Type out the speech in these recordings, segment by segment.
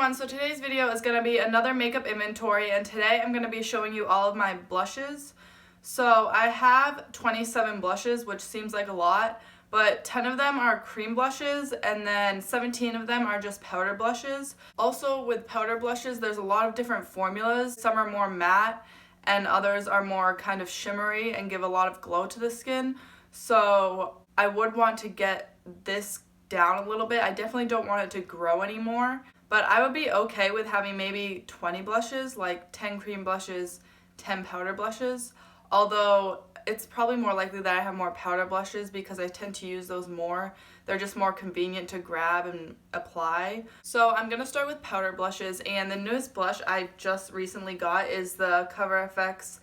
everyone, so today's video is going to be another makeup inventory, and today I'm going to be showing you all of my blushes. So I have 27 blushes, which seems like a lot, but 10 of them are cream blushes and then 17 of them are just powder blushes. Also with powder blushes, there's a lot of different formulas. Some are more matte and others are more kind of shimmery and give a lot of glow to the skin. So I would want to get this down a little bit. I definitely don't want it to grow anymore, but I would be okay with having maybe 20 blushes, like 10 cream blushes, 10 powder blushes. Although it's probably more likely that I have more powder blushes because I tend to use those more. They're just more convenient to grab and apply. So I'm gonna start with powder blushes, and the newest blush I just recently got is the Cover FX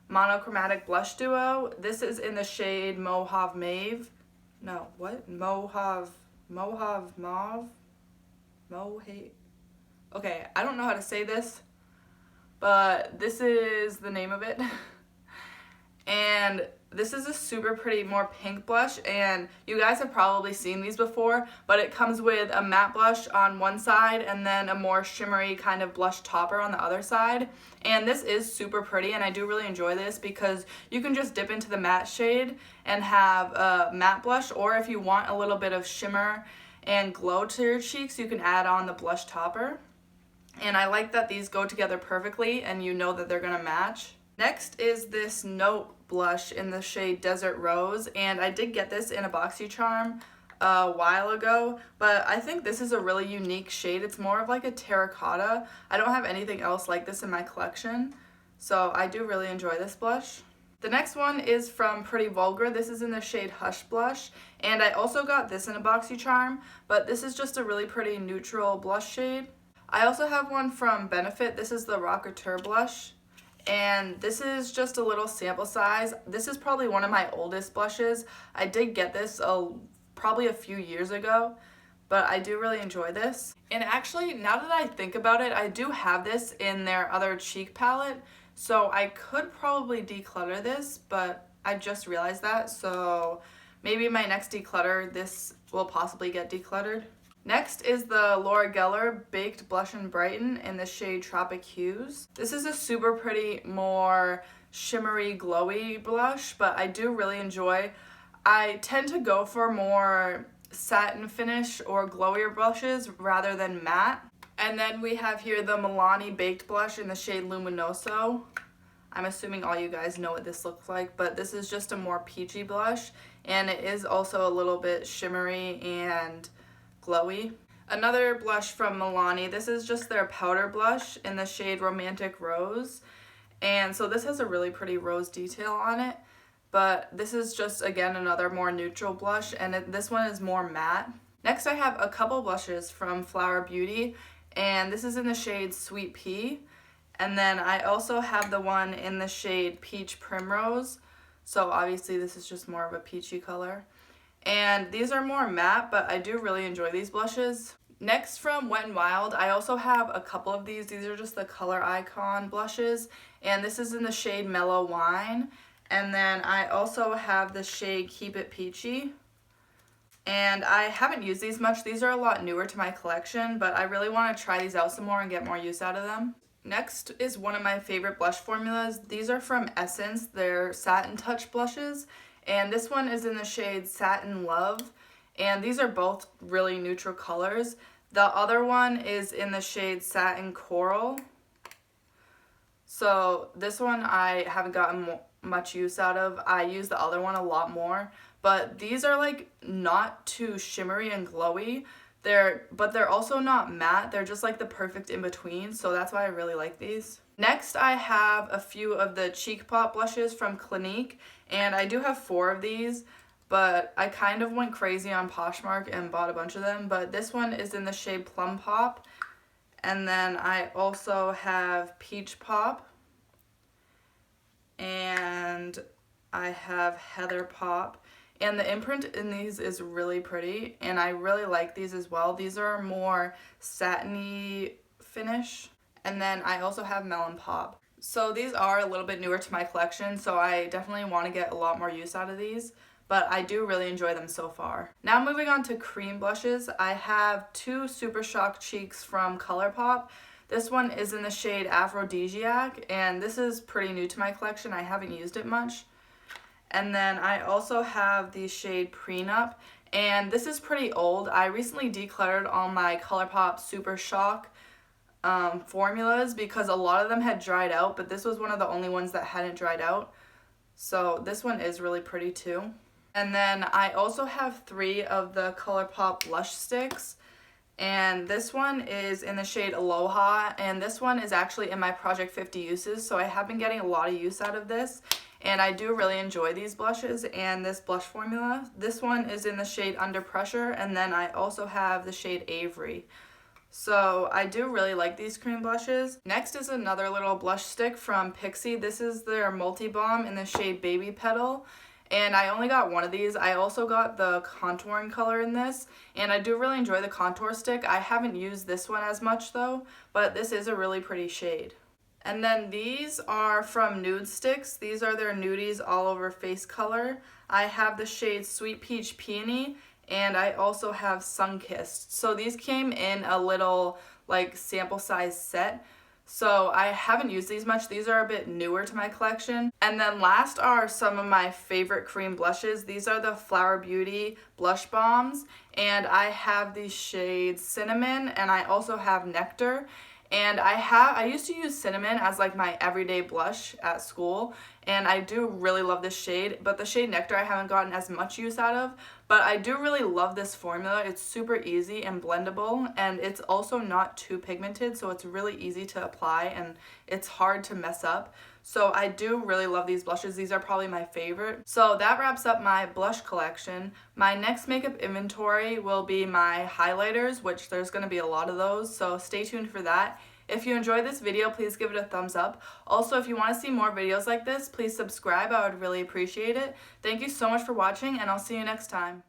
Monochromatic Blush Duo. This is in the shade Mauve Mauve. No, what? Mauve Mauve? Okay, I don't know how to say this, but this is the name of it. And this is a super pretty, more pink blush, and you guys have probably seen these before, but it comes with a matte blush on one side and then a more shimmery kind of blush topper on the other side. And this is super pretty, and I do really enjoy this because you can just dip into the matte shade and have a matte blush, or if you want a little bit of shimmer and glow to your cheeks, you can add on the blush topper. And I like that these go together perfectly and you know that they're gonna match. Next is this Note blush in the shade Desert Rose, and I did get this in a BoxyCharm a while ago, but I think this is a really unique shade. It's more of like a terracotta. I don't have anything else like this in my collection, so I do really enjoy this blush. The next one is from Pretty Vulgar. This is in the shade Hush Blush, and I also got this in a BoxyCharm, but this is just a really pretty neutral blush shade. I also have one from Benefit. This is the Rocketeur blush, and this is just a little sample size. This is probably one of my oldest blushes. I did get this probably a few years ago, but I do really enjoy this. And actually, now that I think about it, I do have this in their other cheek palette, so I could probably declutter this, but I just realized that, so maybe my next declutter, this will possibly get decluttered. Next is the Laura Geller Baked Blush and Brighten in the shade Tropic Hues. This is a super pretty, more shimmery, glowy blush, but I do really enjoy. I tend to go for more satin finish or glowier blushes rather than matte. And then we have here the Milani Baked Blush in the shade Luminoso. I'm assuming all you guys know what this looks like, but this is just a more peachy blush, and it is also a little bit shimmery and glowy. Another blush from Milani. This is just their powder blush in the shade Romantic Rose. And so this has a really pretty rose detail on it, but this is just, again, another more neutral blush, and this one is more matte. Next I have a couple blushes from Flower Beauty, and this is in the shade Sweet Pea. And then I also have the one in the shade Peach Primrose. So obviously this is just more of a peachy color. And these are more matte, but I do really enjoy these blushes. Next, from Wet n Wild, I also have a couple of these. These are just the Color Icon blushes, and this is in the shade Mellow Wine. And then I also have the shade Keep It Peachy. And I haven't used these much. These are a lot newer to my collection, but I really want to try these out some more and get more use out of them. Next is one of my favorite blush formulas. These are from Essence. They're Satin Touch blushes. And this one is in the shade Satin Love, and these are both really neutral colors. The other one is in the shade Satin Coral. So this one I haven't gotten much use out of. I use the other one a lot more, but these are like not too shimmery and glowy. But they're also not matte. They're just like the perfect in between, so that's why I really like these. Next, I have a few of the Cheek Pop blushes from Clinique, and I do have 4 of these, but I kind of went crazy on Poshmark and bought a bunch of them. But this one is in the shade Plum Pop, and then I also have Peach Pop, and I have Heather Pop. And the imprint in these is really pretty, and I really like these as well. These are more satiny finish. And then I also have Melon Pop. So these are a little bit newer to my collection, so I definitely want to get a lot more use out of these. but I do really enjoy them so far. Now moving on to cream blushes, I have two Super Shock Cheeks from ColourPop. This one is in the shade Aphrodisiac, and this is pretty new to my collection. I haven't used it much. And then I also have the shade Prenup, and this is pretty old. I recently decluttered all my ColourPop Super Shock formulas because a lot of them had dried out, but this was one of the only ones that hadn't dried out. So this one is really pretty too. And then I also have 3 of the ColourPop blush sticks. And this one is in the shade Aloha, and this one is actually in my Project 50 uses, so I have been getting a lot of use out of this, and I do really enjoy these blushes and this blush formula. This one is in the shade Under Pressure, and then I also have the shade Avery. So I do really like these cream blushes. Next is another little blush stick from Pixi. This is their Multi Balm in the shade Baby Petal. And I only got one of these. I also got the contouring color in this, and I do really enjoy the contour stick. I haven't used this one as much though, but this is a really pretty shade. And then these are from Nude Sticks. These are their Nudies All Over Face color. I have the shade Sweet Peach Peony, and I also have Sunkissed. So these came in a little like sample size set. So I haven't used these much. These are a bit newer to my collection. And then last are some of my favorite cream blushes. These are the Flower Beauty Blush Bombs, and I have these shades Cinnamon, and I also have Nectar. And I used to use Cinnamon as like my everyday blush at school, and I do really love this shade, but the shade Nectar I haven't gotten as much use out of, but I do really love this formula. It's super easy and blendable, and it's also not too pigmented, so it's really easy to apply and it's hard to mess up. So I do really love these blushes. These are probably my favorite. So that wraps up my blush collection. My next makeup inventory will be my highlighters, which there's going to be a lot of those, so stay tuned for that. If you enjoyed this video, please give it a thumbs up. Also, if you want to see more videos like this, please subscribe. I would really appreciate it. Thank you so much for watching, and I'll see you next time.